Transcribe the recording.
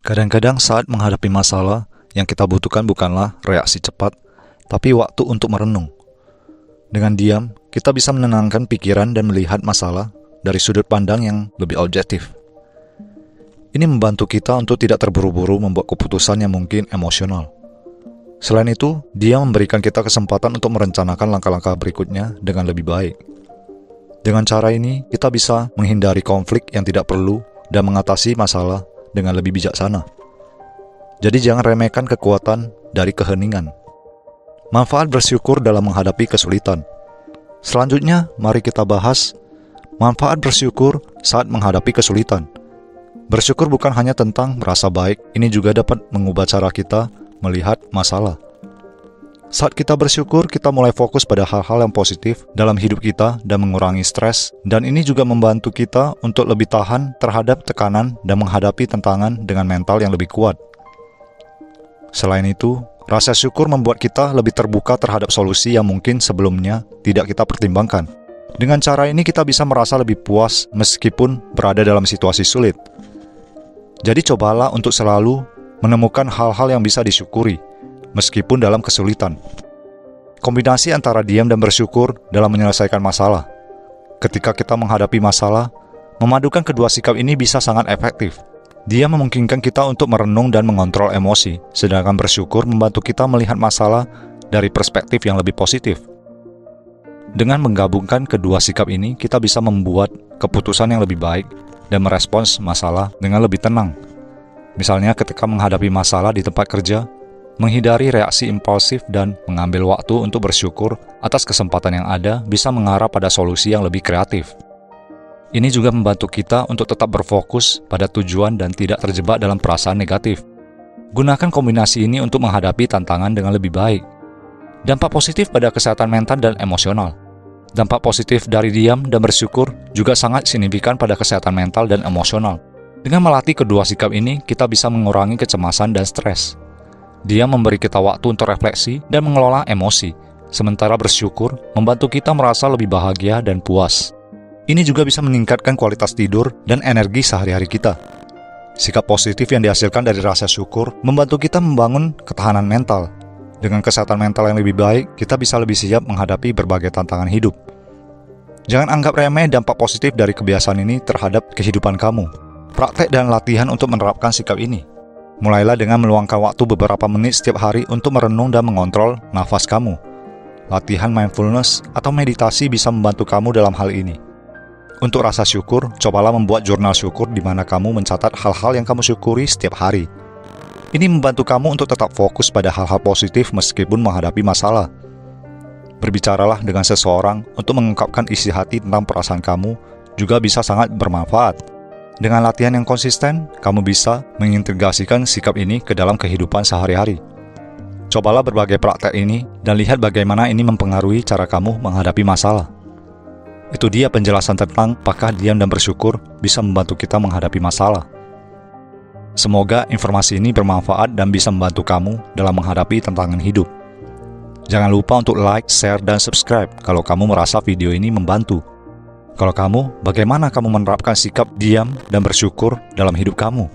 Kadang-kadang saat menghadapi masalah, yang kita butuhkan bukanlah reaksi cepat, tapi waktu untuk merenung. Dengan diam, kita bisa menenangkan pikiran dan melihat masalah dari sudut pandang yang lebih objektif. Ini membantu kita untuk tidak terburu-buru membuat keputusan yang mungkin emosional. Selain itu, dia memberikan kita kesempatan untuk merencanakan langkah-langkah berikutnya dengan lebih baik. Dengan cara ini, kita bisa menghindari konflik yang tidak perlu dan mengatasi masalah dengan lebih bijaksana. Jadi jangan remehkan kekuatan dari keheningan. Manfaat bersyukur dalam menghadapi kesulitan. Selanjutnya, mari kita bahas manfaat bersyukur saat menghadapi kesulitan. Bersyukur bukan hanya tentang merasa baik, ini juga dapat mengubah cara kita melihat masalah. Saat kita bersyukur, kita mulai fokus pada hal-hal yang positif dalam hidup kita dan mengurangi stres, dan ini juga membantu kita untuk lebih tahan terhadap tekanan dan menghadapi tantangan dengan mental yang lebih kuat. Selain itu, rasa syukur membuat kita lebih terbuka terhadap solusi yang mungkin sebelumnya tidak kita pertimbangkan. Dengan cara ini kita bisa merasa lebih puas meskipun berada dalam situasi sulit. Jadi cobalah untuk selalu menemukan hal-hal yang bisa disyukuri, meskipun dalam kesulitan. Kombinasi antara diam dan bersyukur dalam menyelesaikan masalah. Ketika kita menghadapi masalah, memadukan kedua sikap ini bisa sangat efektif. Dia memungkinkan kita untuk merenung dan mengontrol emosi, sedangkan bersyukur membantu kita melihat masalah dari perspektif yang lebih positif. Dengan menggabungkan kedua sikap ini, kita bisa membuat keputusan yang lebih baik dan merespons masalah dengan lebih tenang. Misalnya ketika menghadapi masalah di tempat kerja, menghindari reaksi impulsif dan mengambil waktu untuk bersyukur atas kesempatan yang ada bisa mengarah pada solusi yang lebih kreatif. Ini juga membantu kita untuk tetap berfokus pada tujuan dan tidak terjebak dalam perasaan negatif. Gunakan kombinasi ini untuk menghadapi tantangan dengan lebih baik. Dampak positif pada kesehatan mental dan emosional. Dampak positif dari diam dan bersyukur juga sangat signifikan pada kesehatan mental dan emosional. Dengan melatih kedua sikap ini, kita bisa mengurangi kecemasan dan stres. Dia memberi kita waktu untuk refleksi dan mengelola emosi, sementara bersyukur membantu kita merasa lebih bahagia dan puas. Ini juga bisa meningkatkan kualitas tidur dan energi sehari-hari kita. Sikap positif yang dihasilkan dari rasa syukur membantu kita membangun ketahanan mental. Dengan kesehatan mental yang lebih baik, kita bisa lebih siap menghadapi berbagai tantangan hidup. Jangan anggap remeh dampak positif dari kebiasaan ini terhadap kehidupan kamu. Praktek dan latihan untuk menerapkan sikap ini. Mulailah dengan meluangkan waktu beberapa menit setiap hari untuk merenung dan mengontrol nafas kamu. Latihan mindfulness atau meditasi bisa membantu kamu dalam hal ini. Untuk rasa syukur, cobalah membuat jurnal syukur di mana kamu mencatat hal-hal yang kamu syukuri setiap hari. Ini membantu kamu untuk tetap fokus pada hal-hal positif meskipun menghadapi masalah. Berbicaralah dengan seseorang untuk mengungkapkan isi hati tentang perasaan kamu juga bisa sangat bermanfaat. Dengan latihan yang konsisten, kamu bisa mengintegrasikan sikap ini ke dalam kehidupan sehari-hari. Cobalah berbagai praktek ini dan lihat bagaimana ini mempengaruhi cara kamu menghadapi masalah. Itu dia penjelasan tentang apakah diam dan bersyukur bisa membantu kita menghadapi masalah. Semoga informasi ini bermanfaat dan bisa membantu kamu dalam menghadapi tantangan hidup. Jangan lupa untuk like, share, dan subscribe kalau kamu merasa video ini membantu. Kalau kamu, bagaimana kamu menerapkan sikap diam dan bersyukur dalam hidup kamu?